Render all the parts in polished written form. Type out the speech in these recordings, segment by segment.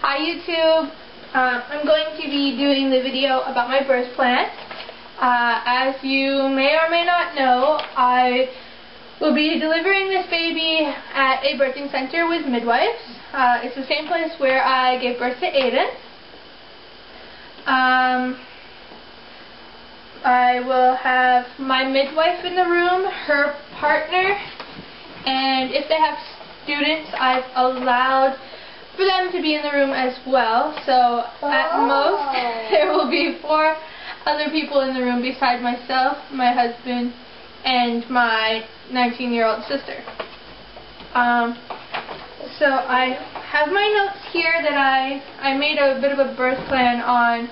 Hi YouTube. I'm going to be doing the video about my birth plan. As you may or may not know, I will be delivering this baby at a birthing center with midwives. It's the same place where I gave birth to Aiden. I will have my midwife in the room, her partner, and if they have students, I've allowed for them to be in the room as well. So at most, there will be 4 other people in the room besides myself, my husband, and my 19-year-old sister. So I have my notes here that I made a bit of a birth plan on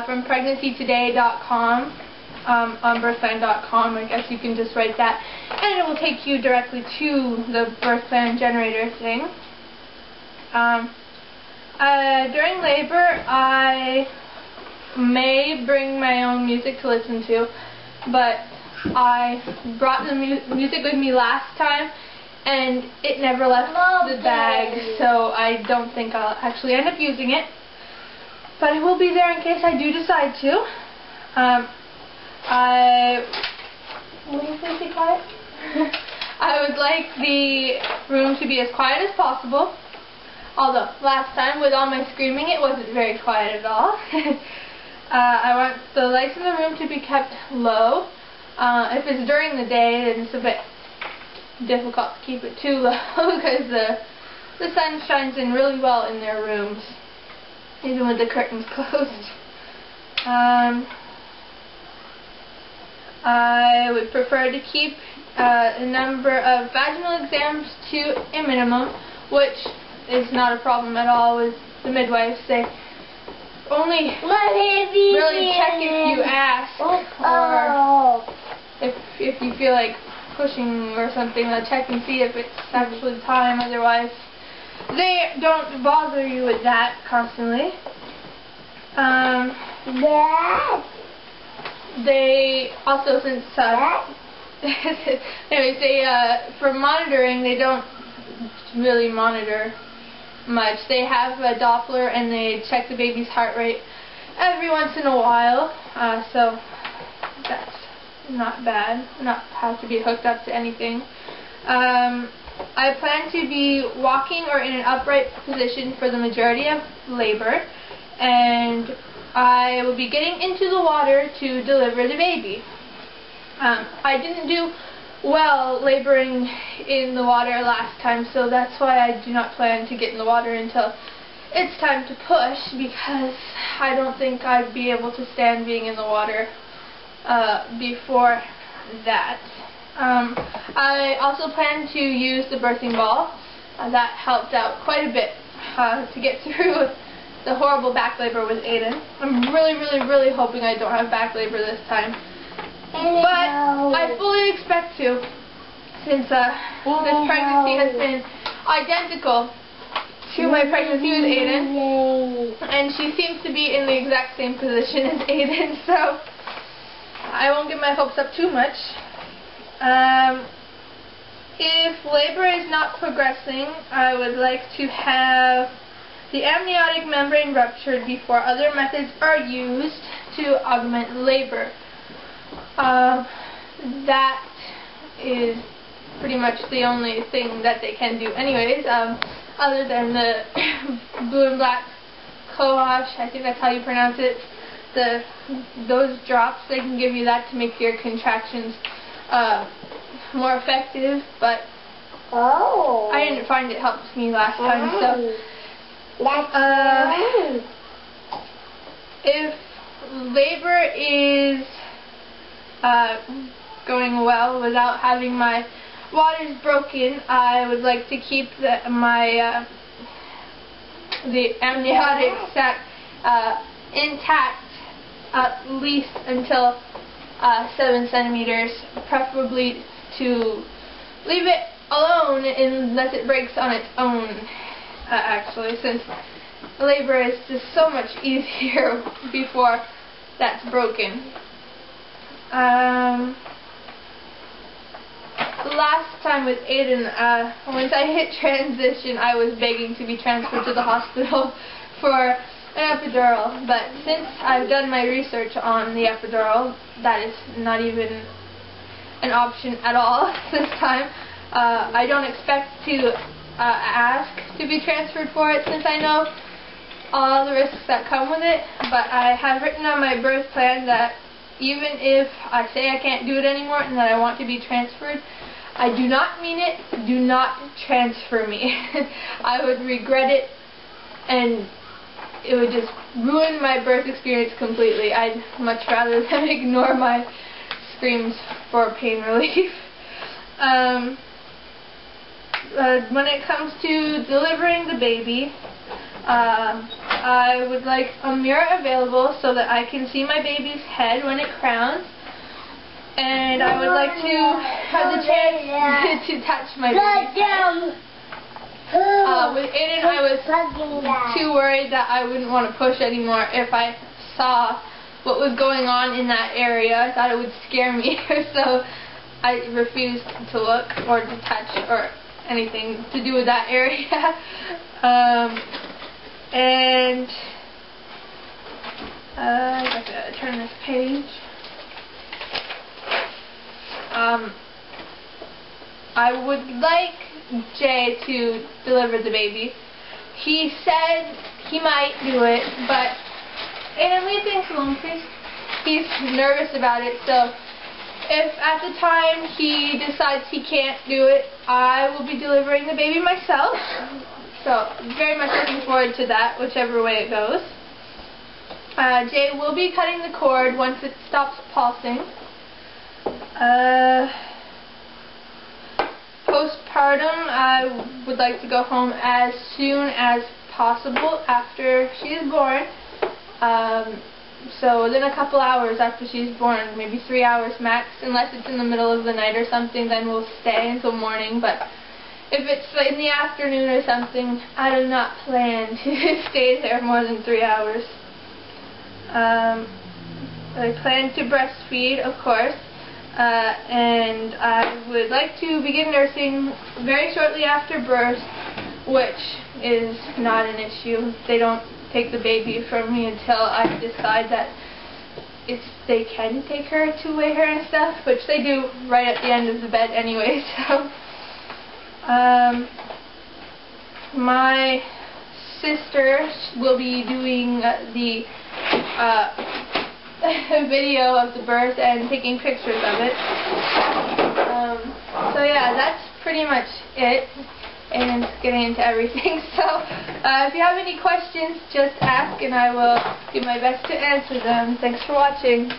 from pregnancytoday.com, on birthplan.com. I guess you can just write that, and it will take you directly to the birth plan generator thing. During labor, I may bring my own music to listen to, but I brought the music with me last time, and it never left the bag, so I don't think I'll actually end up using it. But it will be there in case I do decide to. What do you say, be quiet? I would like the room to be as quiet as possible. Although, last time, with all my screaming, it wasn't very quiet at all. I want the lights in the room to be kept low. If it's during the day, then it's a bit difficult to keep it too low because the sun shines in really well in their rooms, even with the curtains closed. I would prefer to keep the number of vaginal exams to a minimum, which is not a problem at all with the midwives. They only really check if you ask, or if you feel like pushing or something, they'll check and see if it's actually time. Otherwise, they don't bother you with that constantly. They also, since anyways, they for monitoring, they don't really monitor much. They have a Doppler and they check the baby's heart rate every once in a while, so that's not bad. Not have to be hooked up to anything. I plan to be walking or in an upright position for the majority of labor, and I will be getting into the water to deliver the baby. I didn't do well laboring in the water last time, so that's why I do not plan to get in the water until it's time to push, because I don't think I'd be able to stand being in the water before that. I also plan to use the birthing ball. That helped out quite a bit to get through the horrible back labor with Aiden. I'm really hoping I don't have back labor this time. But I fully expect to, since this pregnancy has been identical to my pregnancy with Aiden, and she seems to be in the exact same position as Aiden, so I won't get my hopes up too much. If labor is not progressing, I would like to have the amniotic membrane ruptured before other methods are used to augment labor. That is pretty much the only thing that they can do anyways, other than the blue and black cohosh, I think that's how you pronounce it. Those drops, they can give you that to make your contractions more effective, but I didn't find it helped me last time, so if labor is going well without having my waters broken, I would like to keep the amniotic sac intact at least until 7 centimeters, preferably to leave it alone unless it breaks on its own, actually, since labor is just so much easier before that's broken. last time with Aiden, once I hit transition, I was begging to be transferred to the hospital for an epidural. But since I've done my research on the epidural, that is not even an option at all this time. I don't expect to ask to be transferred for it since I know all the risks that come with it. But I have written on my birth plan that even if I say I can't do it anymore and that I want to be transferred, I do not mean it. Do not transfer me. I would regret it, and it would just ruin my birth experience completely. I'd much rather them ignore my screams for pain relief. When it comes to delivering the baby, I would like a mirror available so that I can see my baby's head when it crowns, and I would like to have the chance to touch my baby's head. With Aiden, I was too worried that I wouldn't want to push anymore if I saw what was going on in that area. I thought it would scare me, so I refused to look or to touch or anything to do with that area. And I gotta turn this page. I would like Jay to deliver the baby. He said he might do it, but Aiden, leave things alone, please. He's nervous about it, so if at the time he decides he can't do it, I will be delivering the baby myself. So, very much looking forward to that, whichever way it goes. Jay will be cutting the cord once it stops pulsing. Postpartum, I would like to go home as soon as possible after she is born. So within a couple hours after she's born, maybe 3 hours max, unless it's in the middle of the night or something, then we'll stay until morning. But if it's in the afternoon or something, I do not plan to stay there more than 3 hours. I plan to breastfeed, of course, and I would like to begin nursing very shortly after birth, which is not an issue. They don't take the baby from me until I decide that they can take her to weigh her and stuff, which they do right at the end of the bed anyway. So my sister will be doing the video of the birth and taking pictures of it. So yeah, that's pretty much it. And getting into everything. So if you have any questions, just ask and I will do my best to answer them. Thanks for watching.